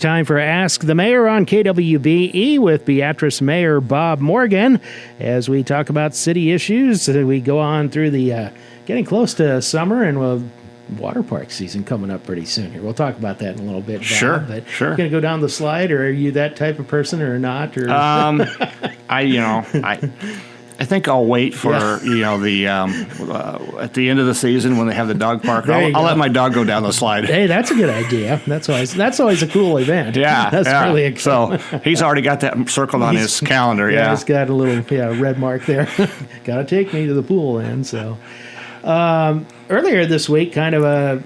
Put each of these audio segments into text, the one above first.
time for Ask the Mayor on KWBE with Beatrice Mayor Bob Morgan. As we talk about city issues, we go on through the getting close to summer and water park season coming up pretty soon here. We'll talk about that in a little bit, Bob. Sure. But you're going to go down the slide, or are you that type of person or not? Or I think I'll wait for the at the end of the season when they have the dog park. I'll let my dog go down the slide. Hey, that's a good idea. That's always a cool event. Yeah, that's really exciting. So he's already got that circled on his calendar. Yeah, he's got a little red mark there. Got to take me to the pool then. So earlier this week, kind of a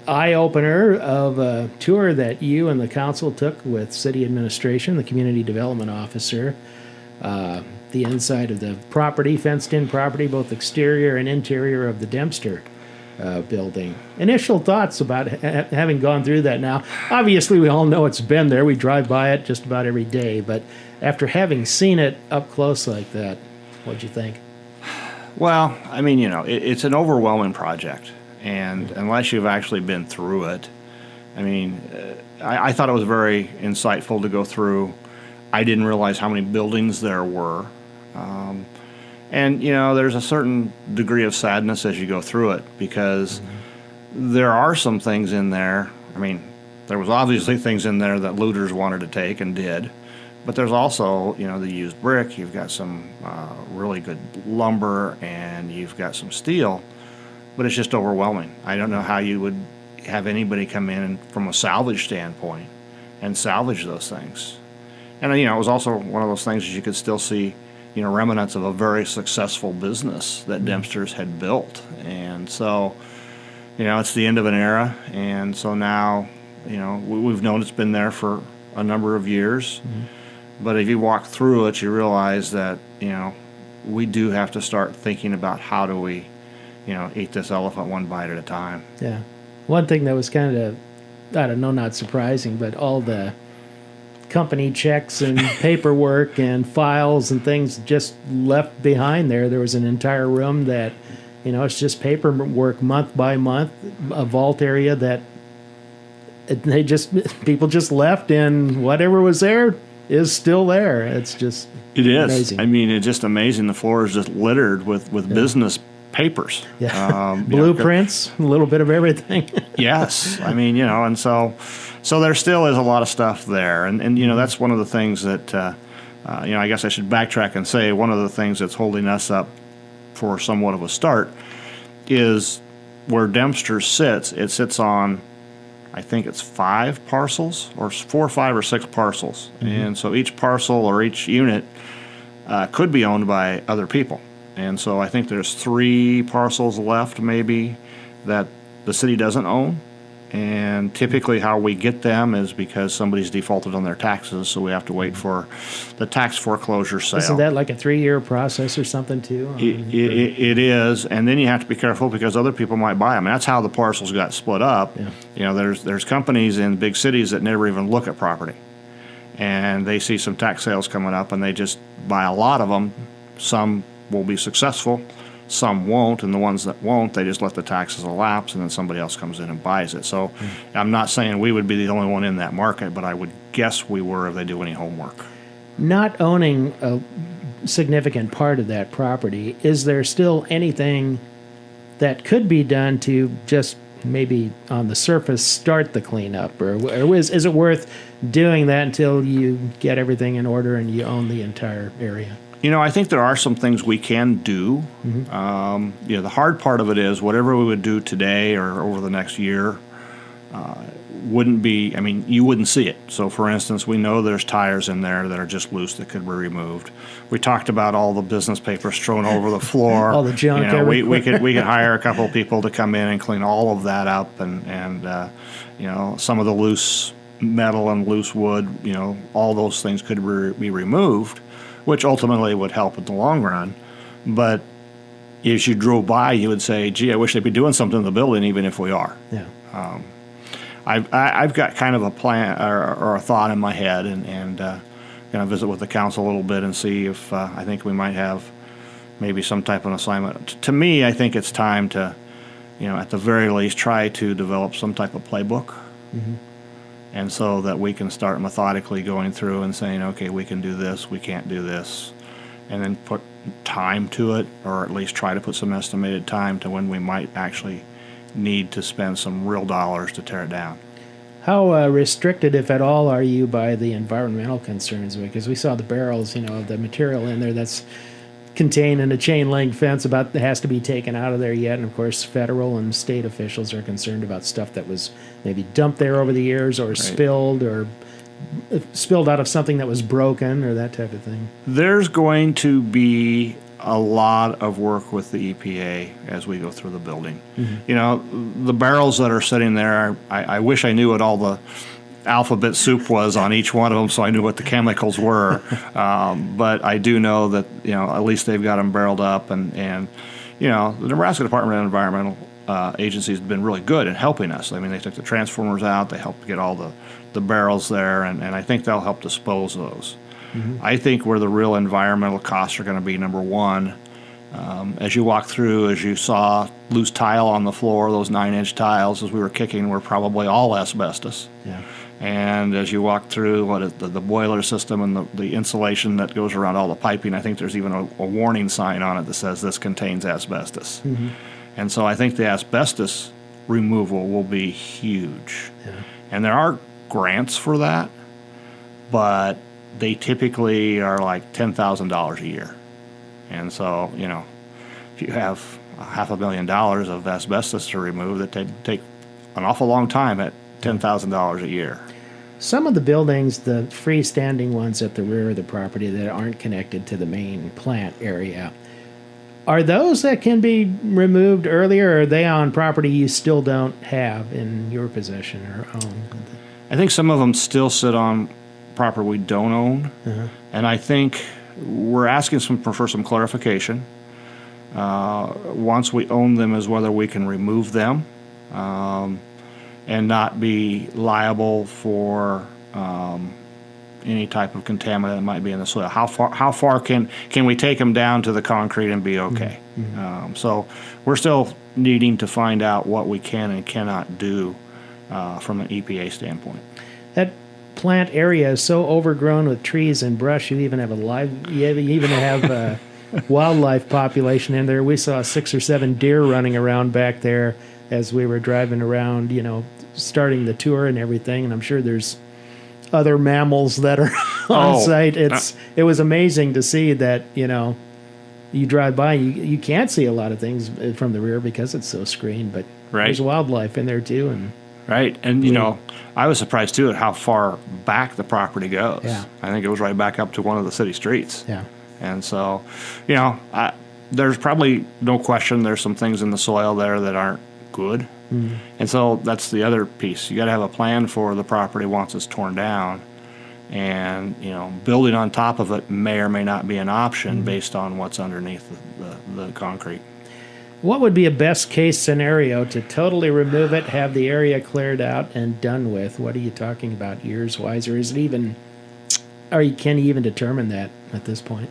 eye opener of a tour that you and the council took with city administration, the community development officer. The inside of the property, fenced-in property, both exterior and interior of the Dempster building. Initial thoughts about having gone through that now. Obviously, we all know it's been there. We drive by it just about every day. But after having seen it up close like that, what'd you think? Well, I mean, it's an overwhelming project. And unless you've actually been through it, I mean, I thought it was very insightful to go through. I didn't realize how many buildings there were. And there's a certain degree of sadness as you go through it because there are some things in there. I mean, there was obviously things in there that looters wanted to take and did, but there's also, the used brick. You've got some really good lumber and you've got some steel, but it's just overwhelming. I don't know how you would have anybody come in from a salvage standpoint and salvage those things. And, it was also one of those things that you could still see, remnants of a very successful business that Dempster's had built. And so, it's the end of an era. And so now, we've known it's been there for a number of years. But if you walk through it, you realize that, we do have to start thinking about how do we, eat this elephant one bite at a time. Yeah. One thing that was kind of, I don't know, not surprising, but all the company checks and paperwork and files and things just left behind there. There was an entire room that, it's just paperwork month by month, a vault area that people just left, and whatever was there is still there. It is amazing. I mean, it's just amazing. The floor is just littered with business papers. Yeah. Blueprints, a little bit of everything. Yes. I mean, and so there still is a lot of stuff there. And that's one of the things that, I guess I should backtrack and say one of the things that's holding us up for somewhat of a start is where Dempster sits. It sits on, I think it's 5 parcels or 4, 5, or 6 parcels. And so each parcel or each unit could be owned by other people. And so I think there's 3 parcels left maybe that the city doesn't own. And typically how we get them is because somebody's defaulted on their taxes, so we have to wait for the tax foreclosure sale. Isn't that like a 3-year process or something too? It is, and then you have to be careful because other people might buy them. And that's how the parcels got split up. Yeah. There's companies in big cities that never even look at property. And they see some tax sales coming up and they just buy a lot of them. Some will be successful. Some won't, and the ones that won't, they just let the taxes elapse, and then somebody else comes in and buys it. So I'm not saying we would be the only one in that market, but I would guess we were if they do any homework. Not owning a significant part of that property, is there still anything that could be done to just maybe on the surface start the cleanup, or is it worth doing that until you get everything in order and you own the entire area? I think there are some things we can do. The hard part of it is whatever we would do today or over the next year wouldn't be, you wouldn't see it. So, for instance, we know there's tires in there that are just loose that could be removed. We talked about all the business papers thrown over the floor. All the junk. We could hire a couple of people to come in and clean all of that up, and some of the loose metal and loose wood, all those things could be removed, which ultimately would help in the long run. But if you drove by, you would say, gee, I wish they'd be doing something in the building, even if we are. Yeah. I've got kind of a plan or a thought in my head, and visit with the council a little bit and see if I think we might have maybe some type of assignment. To me, I think it's time to, at the very least, try to develop some type of playbook. and so that we can start methodically going through and saying, okay, we can do this, we can't do this, and then put time to it, or at least try to put some estimated time to when we might actually need to spend some real dollars to tear it down. How restricted, if at all, are you by the environmental concerns? Because we saw the barrels, of the material in there that's contained in a chain link fence that has to be taken out of there yet. And of course, federal and state officials are concerned about stuff that was maybe dumped there over the years, or spilled out of something that was broken, or that type of thing. There's going to be a lot of work with the EPA as we go through the building. The barrels that are sitting there, I wish I knew what all the alphabet soup was on each one of them, so I knew what the chemicals were. But I do know that at least they've got them barreled up, and the Nebraska Department of Environmental Agency has been really good in helping us. I mean, they took the transformers out, they helped get all the barrels there, and I think they'll help dispose of those. I think where the real environmental costs are going to be, number one, as you walk through, as you saw loose tile on the floor, those 9-inch tiles as we were kicking were probably all asbestos. Yeah. And as you walk through the boiler system and the insulation that goes around all the piping, I think there's even a warning sign on it that says this contains asbestos. And so I think the asbestos removal will be huge. Yeah. And there are grants for that, but they typically are like $10,000 a year. And so, if you have $500,000 of asbestos to remove, that take an awful long time at $10,000 a year. Some of the buildings, the freestanding ones at the rear of the property that aren't connected to the main plant area, are those that can be removed earlier, or are they on property you still don't have in your possession or own? I think some of them still sit on property we don't own, and I think we're asking for some clarification. Once we own them, is whether we can remove them and not be liable for any type of contaminant that might be in the soil. How far can we take them down to the concrete and be okay? So we're still needing to find out what we can and cannot do from an EPA standpoint. That plant area is so overgrown with trees and brush. You even have a wildlife population in there. We saw 6 or 7 deer running around back there as we were driving around, starting the tour and everything. And I'm sure there's other mammals that are on site. It was amazing to see that, you drive by, you can't see a lot of things from the rear because it's so screened, but there's wildlife in there too. And right. And, I was surprised too at how far back the property goes. Yeah. I think it was right back up to one of the city streets. Yeah. And so, there's probably no question there's some things in the soil there that aren't good. And so that's the other piece. You got to have a plan for the property once it's torn down. And, building on top of it may or may not be an option based on what's underneath the concrete. What would be a best case scenario to totally remove it, have the area cleared out and done with? What are you talking about years wise, or is it even, can you even determine that at this point?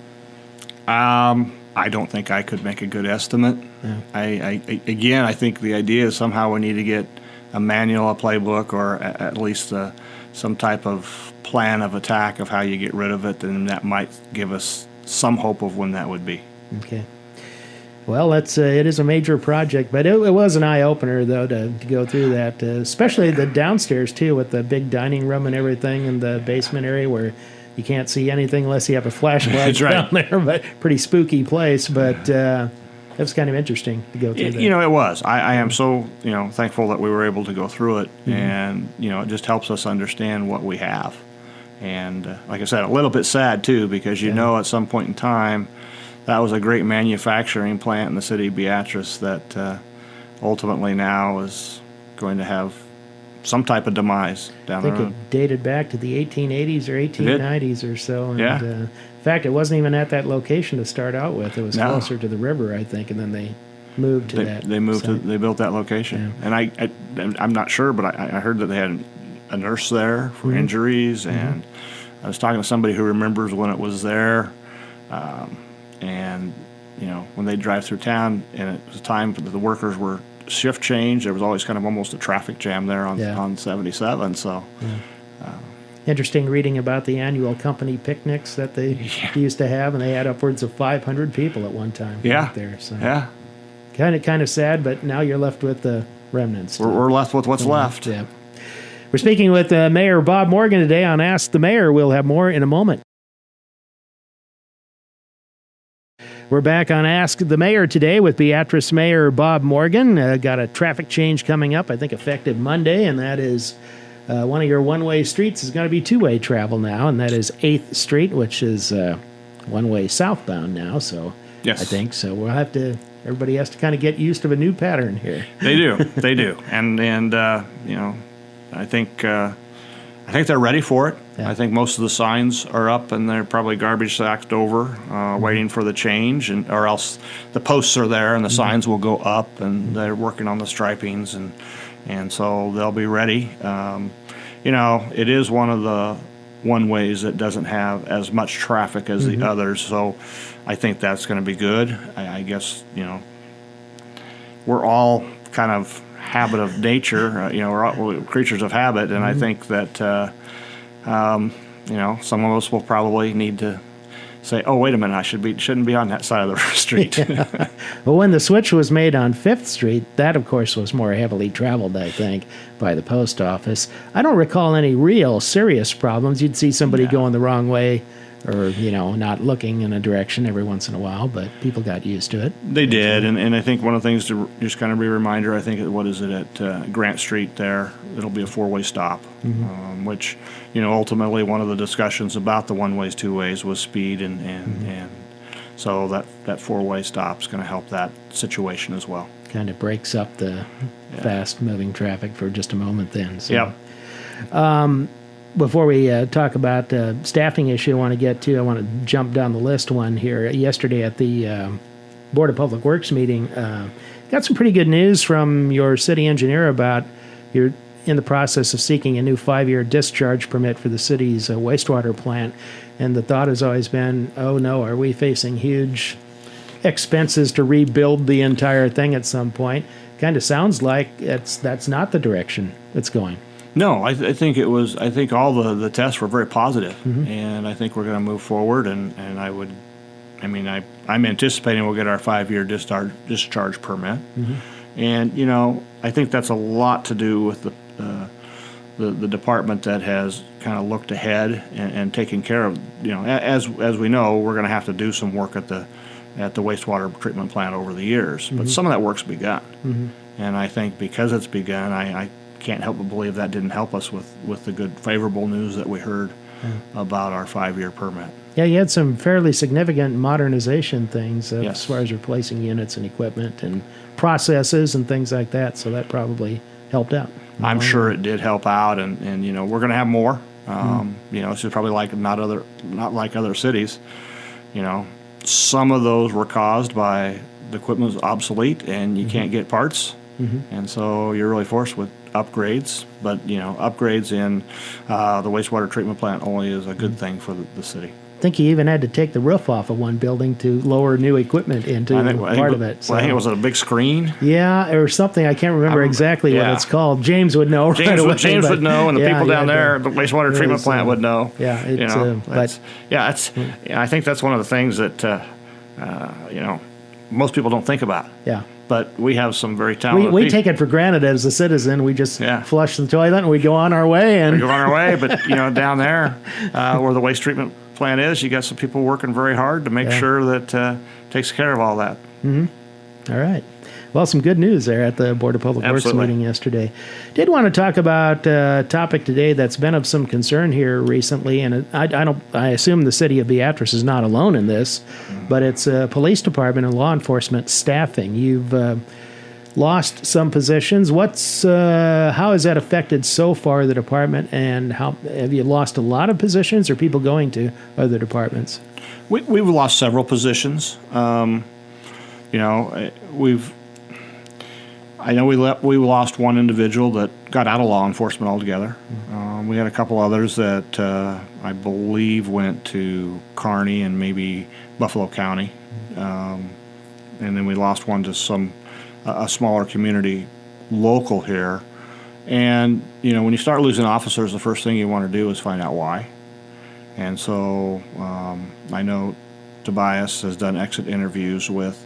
I don't think I could make a good estimate. Yeah. I think the idea is somehow we need to get a manual, a playbook, or at least some type of plan of attack of how you get rid of it, and that might give us some hope of when that would be. Okay. Well, it is a major project, but it was an eye-opener, though, to go through that, especially the downstairs, too, with the big dining room and everything in the basement area where you can't see anything unless you have a flashlight down there, but pretty spooky place, but it was kind of interesting to go through that. It was. I am so, thankful that we were able to go through it, and, it just helps us understand what we have. And like I said, a little bit sad, too, because at some point in time, that was a great manufacturing plant in the city of Beatrice that ultimately now is going to have some type of demise down the road. I think it dated back to the 1880s or 1890s or so. And, in fact, it wasn't even at that location to start out with. It was closer to the river, I think, and then they moved to that. They built that location. Yeah. And I'm not sure, but I heard that they had a nurse there for injuries, and I was talking to somebody who remembers when it was there. And, when they drive through town, and it was time that the workers were shift change, there was always kind of almost a traffic jam there on 77. So Interesting reading about the annual company picnics that they used to have, and they had upwards of 500 people at one time out there. So Yeah. kind of sad, but now you're left with the remnants. We're left with what's left. Yeah. We're speaking with Mayor Bob Morgan today on Ask the Mayor. We'll have more in a moment. We're back on Ask the Mayor today with Beatrice Mayor Bob Morgan. Got a traffic change coming up, I think effective Monday, and that is one of your one-way streets is going to be two-way travel now, and that is 8th Street, which is one-way southbound now. So Yes. I think so. We'll have to. Everybody has to kind of get used to a new pattern here. They do. They do. And you know, I think they're ready for it. Yeah. I think most of the signs are up and they're probably garbage sacked over, waiting for the change, or else the posts are there and the signs will go up, and they're working on the stripings, and so they'll be ready. You know, it is one of the one-ways that doesn't have as much traffic as the others, so I think that's going to be good. I guess, you know, we're all kind of habit of nature. You know, we're all creatures of habit, and I think that, you know, some of us will probably need to say, oh, wait a minute, I shouldn't be on that side of the street. Yeah. Well, when the switch was made on 5th Street, that, of course, was more heavily traveled, I think, by the post office. I don't recall any real serious problems. You'd see somebody going the wrong way or, you know, not looking in a direction every once in a while, but people got used to it. They did, and I think one of the things to just kind of be a reminder, I think, what is it, at Grant Street there, it'll be a four-way stop, which, you know, ultimately one of the discussions about the one-ways, two-ways was speed, and so that four-way stop's going to help that situation as well. Kind of breaks up the fast-moving traffic for just a moment then. So. Yep. Before we talk about staffing issue I want to jump down the list one here. Yesterday at the Board of Public Works meeting, got some pretty good news from your city engineer about you're in the process of seeking a new 5-year discharge permit for the city's wastewater plant. And the thought has always been, oh no, are we facing huge expenses to rebuild the entire thing at some point? Kind of sounds like that's not the direction it's going. No, I think it was. I think all the tests were very positive, and I think we're going to move forward. And I'm anticipating we'll get our 5-year discharge permit. And you know, I think that's a lot to do with the department that has kind of looked ahead and taken care of. You know, as we know, we're going to have to do some work at the wastewater treatment plant over the years, but some of that work's begun. And I think because it's begun, I can't help but believe that didn't help us with the good favorable news that we heard about our 5-year permit. Yeah, you had some fairly significant modernization things as Yes. far as replacing units and equipment and processes and things like that, so that probably helped out. I'm sure it did help out, and you know, we're going to have more. You know, it's just probably not like other cities. You know, some of those were caused by the equipment was obsolete and you can't get parts. And so you're really forced with upgrades, but you know, upgrades in the wastewater treatment plant only is a good thing for the city. I think you even had to take the roof off of one building to lower new equipment into part of it. So I think it was a big screen. Yeah, or something. I can't remember exactly what it's called. James would know right away. James would know, and the people down there at the wastewater treatment plant would know. Yeah, you know, I think that's one of the things that you know, most people don't think about. Yeah. But we have some very talented we people. take it for granted as a citizen. We just flush the toilet and we go on our way. We go on our way, but you know, down there where the waste treatment plant is, you got some people working very hard to make sure that takes care of all that. All right. Well, some good news there at the Board of Public Works meeting yesterday. Did want to talk about a topic today that's been of some concern here recently, and I assume the city of Beatrice is not alone in this, but it's police department and law enforcement staffing. You've lost some positions. How has that affected so far the department, and how have you lost a lot of positions, or people going to other departments? We've lost several positions. You know, I know we lost one individual that got out of law enforcement altogether. We had a couple others that I believe went to Kearney and maybe Buffalo County, and then we lost one to a smaller community local here. And, when you start losing officers, the first thing you want to do is find out why. And so I know Tobias has done exit interviews with,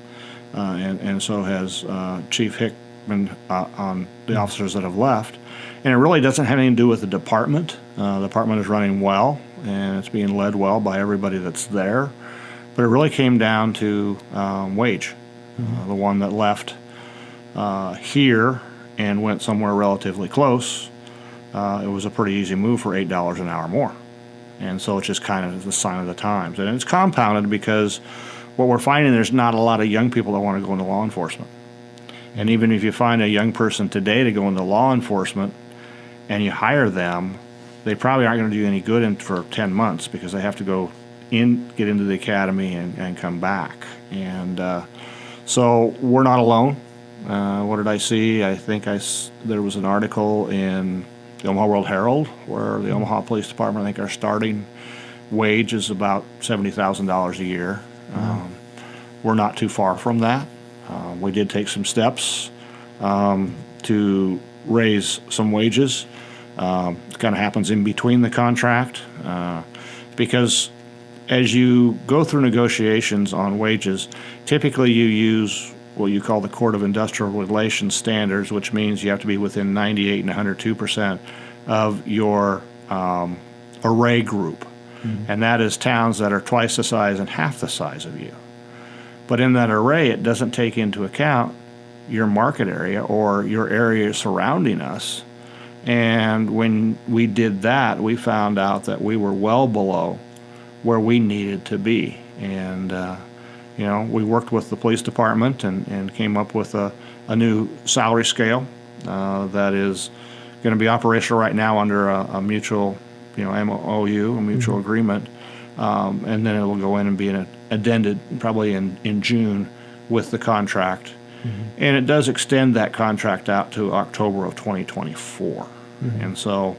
and so has Chief Hickman on the officers that have left. And it really doesn't have anything to do with the department. The department is running well, and it's being led well by everybody that's there. But it really came down to wage. The one that left here and went somewhere relatively close, it was a pretty easy move for $8 an hour more. And so it's just kind of the sign of the times. And it's compounded because what we're finding, there's not a lot of young people that want to go into law enforcement. And even if you find a young person today to go into law enforcement and you hire them, they probably aren't going to do any good for 10 months because they have to go get into the academy and come back. And so we're not alone. What did I see? I think there was an article in the Omaha World Herald where the Omaha Police Department, I think our starting wage is about $70,000 a year. We're not too far from that. We did take some steps to raise some wages. It kind of happens in between the contract because as you go through negotiations on wages, typically you use what you call the Court of Industrial Relations standards, which means you have to be within 98 and 102% of your array group. And that is towns that are twice the size and half the size of you. But in that array, it doesn't take into account your market area or your area surrounding us. And when we did that, we found out that we were well below where we needed to be. And we worked with the police department and came up with a new salary scale that is going to be operational right now under a mutual, MOU, a mutual agreement, and then it will go in and be addended probably in June with the contract. And it does extend that contract out to October of 2024. And so,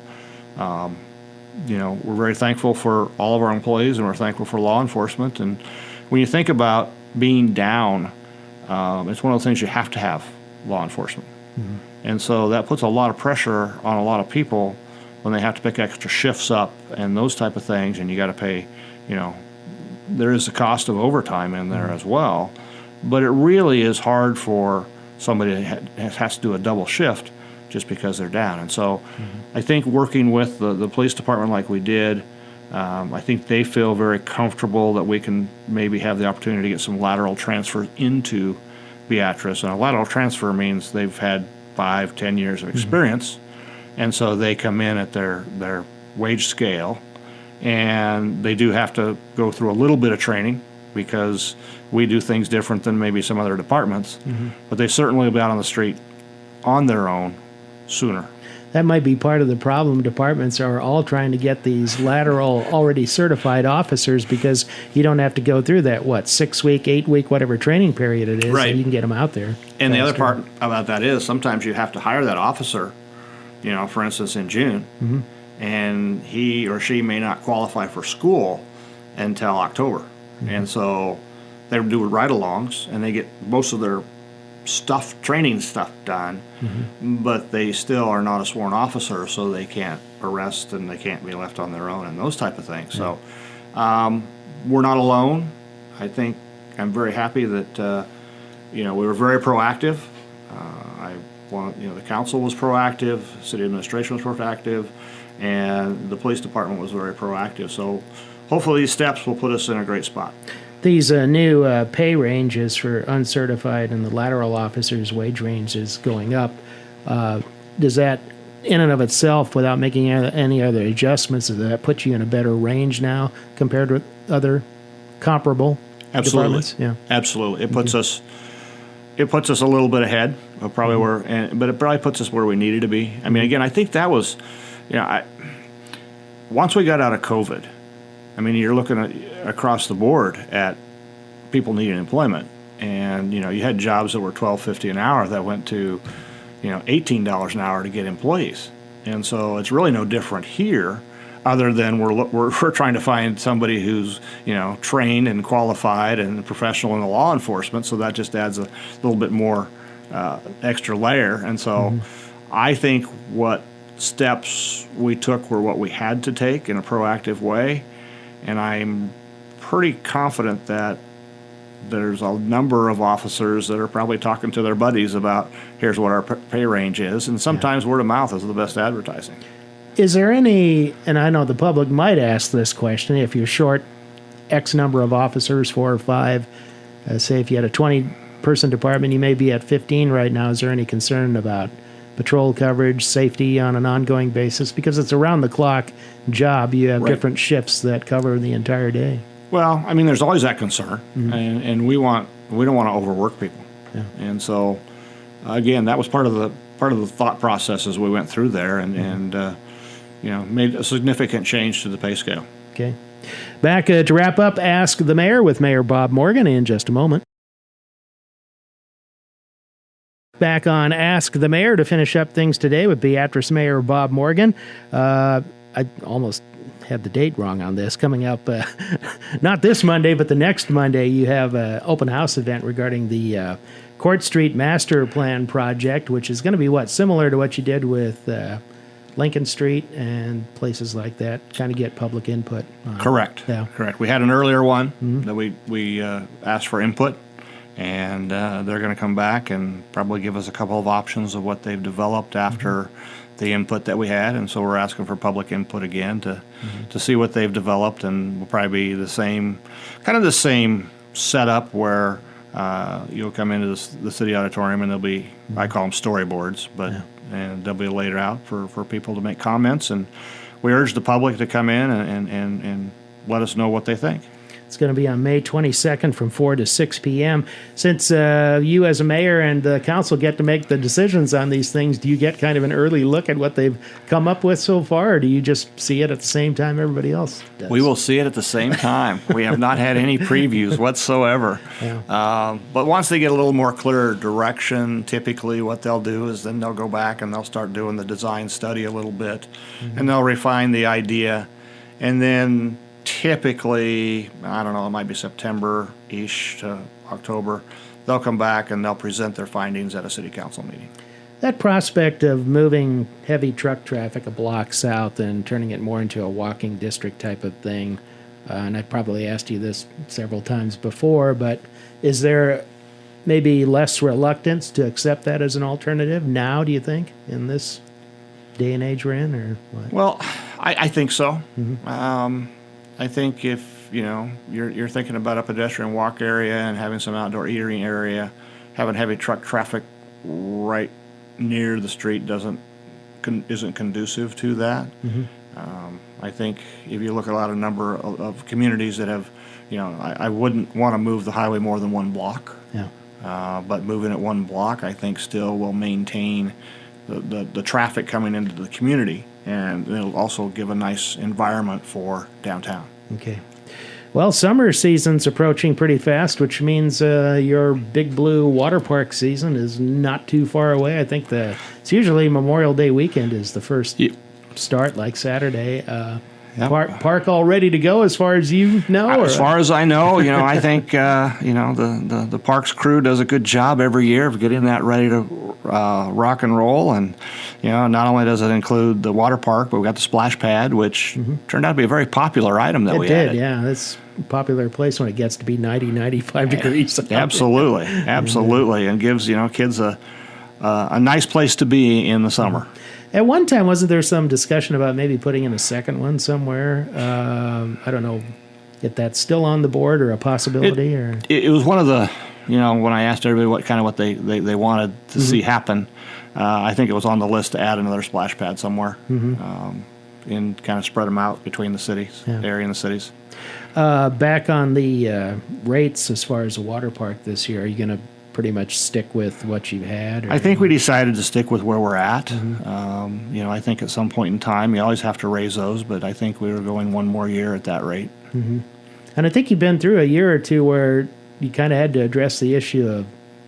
we're very thankful for all of our employees, and we're thankful for law enforcement. And when you think about being down, it's one of those things you have to have law enforcement. And so that puts a lot of pressure on a lot of people when they have to pick extra shifts up and those type of things, and you got to pay, there is the cost of overtime in there as well. But it really is hard for somebody that has to do a double shift just because they're down. And so I think working with the police department like we did, I think they feel very comfortable that we can maybe have the opportunity to get some lateral transfer into Beatrice. And a lateral transfer means they've had 5-10 years of experience, and so they come in at their wage scale, and they do have to go through a little bit of training because we do things different than maybe some other departments, but they certainly will be out on the street on their own sooner. That might be part of the problem. Departments are all trying to get these lateral, already certified officers because you don't have to go through that, 6-week, 8-week, whatever training period it is. Right. So you can get them out there. And the other faster. part about that is sometimes you have to hire that officer, for instance, in June, and he or she may not qualify for school until October. And so they do ride-alongs, and they get most of their training stuff done, but they still are not a sworn officer, so they can't arrest and they can't be left on their own and those type of things. So we're not alone. I think I'm very happy that we were very proactive. The council was proactive, city administration was proactive, and the police department was very proactive. So hopefully these steps will put us in a great spot. These new pay ranges for uncertified and the lateral officers' wage range is going up. Does that, in and of itself, without making any other adjustments, does that put you in a better range now compared with other comparable departments? Yeah, absolutely. It puts us a little bit ahead of probably but it probably puts us where we needed to be. I mean, again, I think that was, once we got out of COVID, you're looking across the board at people needing employment, and you had jobs that were $12.50 an hour that went to, $18 an hour to get employees, and so it's really no different here, other than we're trying to find somebody who's trained and qualified and professional in the law enforcement, so that just adds a little bit more extra layer, and so I think what steps we took were what we had to take in a proactive way, and I'm pretty confident that there's a number of officers that are probably talking to their buddies about here's what our pay range is, and sometimes word of mouth is the best advertising. Is there any, and I know the public might ask this question, if you're short X number of officers, 4 or 5, say if you had a 20-person department, you may be at 15 right now. Is there any concern about patrol coverage, safety on an ongoing basis? Because it's a round-the-clock job. You have different shifts that cover the entire day. Well, I mean, there's always that concern, and we don't want to overwork people. Yeah. And so, again, that was part of the thought process as we went through there, and made a significant change to the pay scale. Okay. Back to wrap up, Ask the Mayor with Mayor Bob Morgan in just a moment. Back on Ask the Mayor to finish up things today with Beatrice Mayor Bob Morgan. I almost had the date wrong on this. Coming up, not this Monday, but the next Monday, you have an open house event regarding the Court Street Master Plan project, which is going to be similar to what you did with Lincoln Street and places like that, kind of get public input. Correct. Yeah. Correct. We had an earlier one that we asked for input, and they're going to come back and probably give us a couple of options of what they've developed after the input that we had, and so we're asking for public input again to see what they've developed, and will probably be the same setup where you'll come into the city auditorium and there'll be, I call them storyboards, and they'll be laid out for people to make comments, and we urge the public to come in and let us know what they think. It's going to be on May 22nd from 4 to 6 p.m. Since you as a mayor and the council get to make the decisions on these things, do you get kind of an early look at what they've come up with so far, or do you just see it at the same time everybody else does? We will see it at the same time. We have not had any previews whatsoever. Yeah. But once they get a little more clear direction, typically what they'll do is then they'll go back and they'll start doing the design study a little bit, and they'll refine the idea, and then typically, I don't know, it might be September-ish to October, they'll come back and they'll present their findings at a city council meeting. That prospect of moving heavy truck traffic a block south and turning it more into a walking district type of thing, and I've probably asked you this several times before, but is there maybe less reluctance to accept that as an alternative now, do you think, in this day and age we're in, or what? Well, I think so. I think if you're thinking about a pedestrian walk area and having some outdoor eating area, having heavy truck traffic right near the street isn't conducive to that. I think if you look at a number of communities that have, I wouldn't want to move the highway more than one block. Yeah. But moving it one block, I think, still will maintain the traffic coming into the community, and it'll also give a nice environment for downtown. Okay. Well, summer season's approaching pretty fast, which means your Big Blue water park season is not too far away. I think it's usually Memorial Day weekend is the first start, like Saturday. Park all ready to go as far as you know? As far as I know, I think, the parks crew does a good job every year of getting that ready to rock and roll. And, not only does it include the water park, but we've got the splash pad, which turned out to be a very popular item that we added. Yeah. It's a popular place when it gets to be 90, 95 degrees. Absolutely. And gives, kids a nice place to be in the summer. At one time, wasn't there some discussion about maybe putting in a second one somewhere? I don't know if that's still on the board or a possibility. It was one of the, when I asked everybody what they wanted to see happen, I think it was on the list to add another splash pad somewhere and kind of spread them out between the cities, area and the cities. Back on the rates as far as the water park this year, are you going to pretty much stick with what you've had? I think we decided to stick with where we're at. I think at some point in time, you always have to raise those, but I think we were going one more year at that rate. And I think you've been through a year or two where you kind of had to address the issue of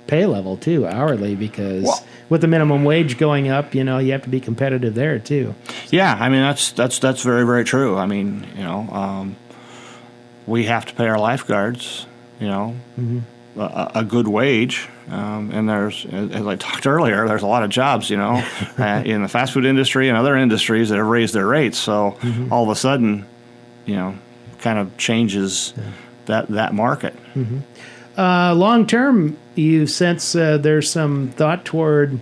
pay level too, hourly, because with the minimum wage going up, you have to be competitive there too. Yeah, I mean that's very, very true. I mean, we have to pay our lifeguards, a good wage, and there's, as I talked earlier, there's a lot of jobs, in the fast food industry and other industries that have raised their rates. So all of a sudden, kind of changes that market. Long term, you sense there's some thought toward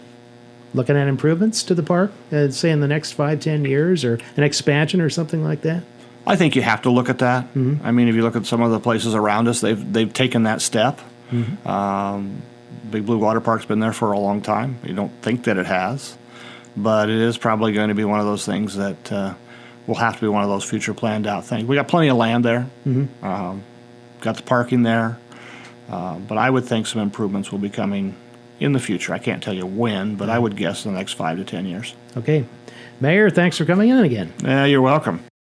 looking at improvements to the park, say in the next 5-10 years, or an expansion or something like that? I think you have to look at that. I mean, if you look at some of the places around us, they've taken that step. Big Blue Water Park's been there for a long time. You don't think that it has, but it is probably going to be one of those things that will have to be one of those future planned out things. We got plenty of land there. Got the parking there, but I would think some improvements will be coming in the future. I can't tell you when, but I would guess in the next 5 to 10 years. Okay. Mayor, thanks for coming in again. Yeah, you're welcome.